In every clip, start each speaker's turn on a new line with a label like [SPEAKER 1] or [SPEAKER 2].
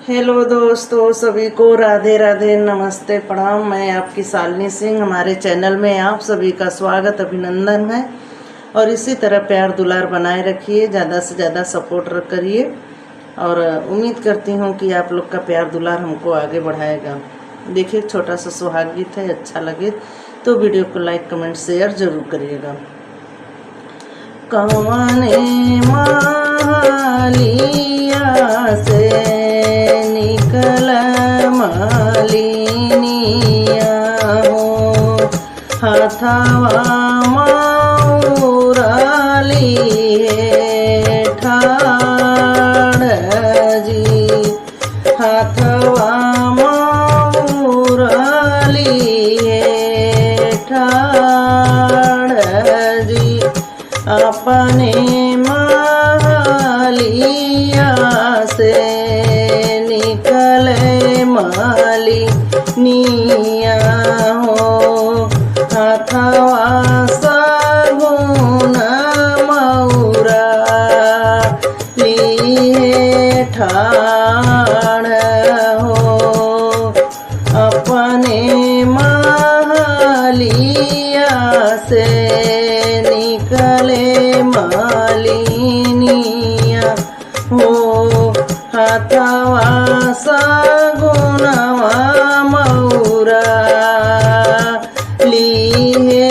[SPEAKER 1] Hello दोस्तों, सभी को राधे राधे, नमस्ते, प्रणाम। मैं आपकी शालिनी सिंह। हमारे चैनल में आप सभी का स्वागत, अभिनंदन है। और इसी तरह प्यार दुलार बनाए रखिए, ज़्यादा से ज़्यादा सपोर्ट करिए। और उम्मीद करती हूँ कि आप लोग का प्यार दुलार हमको आगे बढ़ाएगा। देखिए, छोटा सा सुहाग गीत है, अच्छा लगे तो वीडियो को लाइक कमेंट शेयर जरूर करिएगा। कवने मालिया से निकल मालिनिया हो, हाथवा मौराली है ठाड़ जी, हाथवा मौराली है ठाड़ जी, अपने मालिया से निकले मालिनिया हो, हाथवा सगुन मौरा लिए ठाड़ हो, अपने मालिया से निकले मालिनिया हो, हाथवा सगुनवा मौरा लिए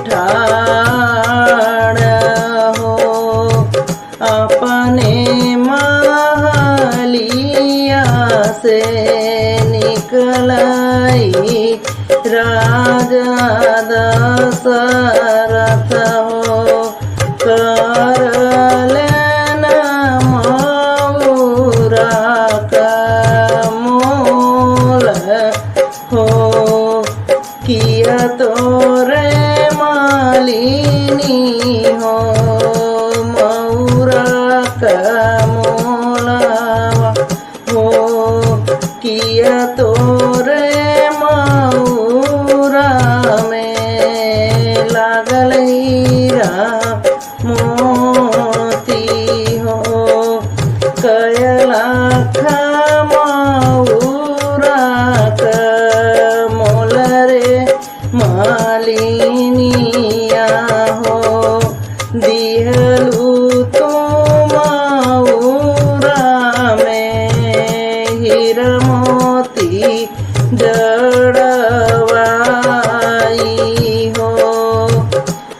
[SPEAKER 1] ठाड़ हो, अपने मालिया से निकलाई राजा दशरथ हो, कर लेना मौरा का मोल हो, किया तोरे मालिनी हो, मौरा का मोलवा हो, किया तोरे मौरा में लागल हीरा मोती हो, कयलाख मौरा का मोल रे मालिनिया हो, दिहलू तो मौरा में हीरा मोती जड़वाई हो,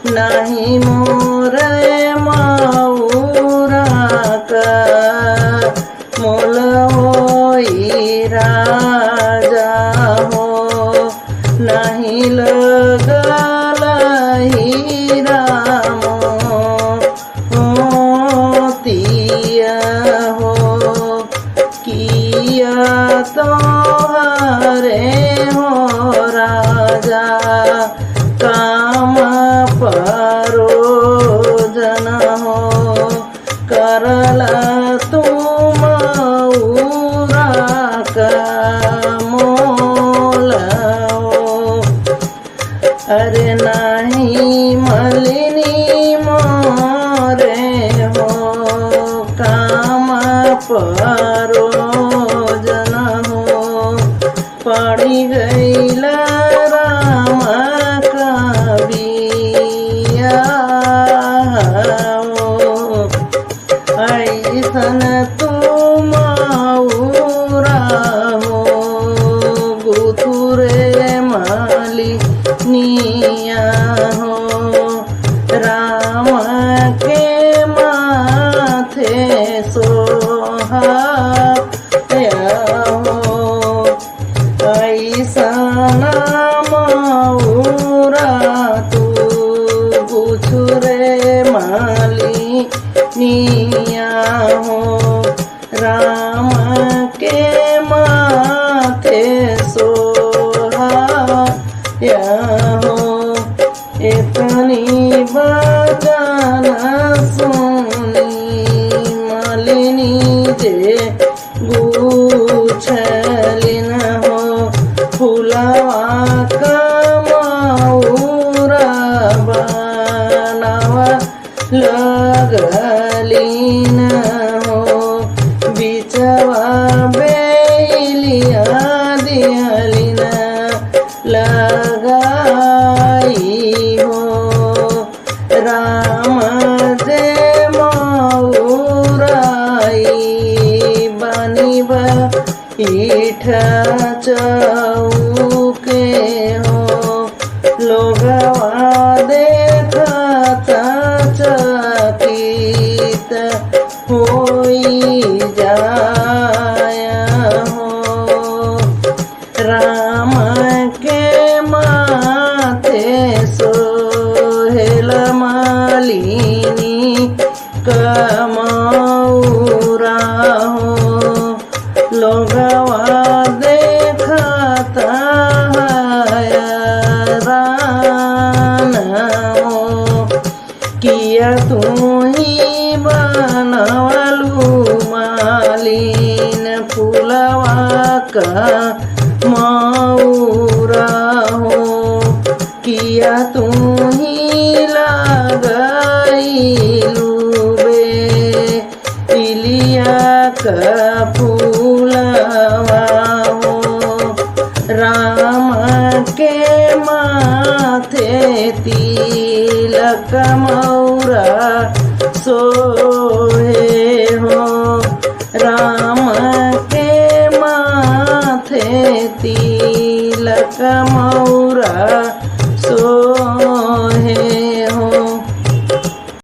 [SPEAKER 1] नहीं मोरे मौरा का मोल होई राजा हो, नहीं लगल हीरा मोतिया हो, किया तोहरे हो राजा काम परोजन हो, करला तुम मौरा का मोल हो, अरे नहीं मलिनी मोरे हो, काम परोजन हो, पड़ी गईला राम का बिया हो, ऐसन तुम मौरा हो, गुथुरे मालिनिया हो, राम के माथे सोहाया हो, ऐसन मौरा तू गुथुरे मालिनिया हो, राम के माथे सोहाया हो, इतनी बजाना सुनी मालिनी जे गुछलिन हो, फुलवा का मौरा बनावा लगलीन हो, बिचवा बे पीठ चौके हो लोगवा देखता चकित होई जाया हो। राम के माथे सोहेल मालिनी कमौरा हो लोगवा देखता हैरान हो। किया तू ही बनवलू मालिन फूलवा का मौरा हो। किया तू ही लगाईलू बेलिया का फूलवा हो। राम के माथे तिलक मौरा सोहे हो। राम के माथे तिलक मौरा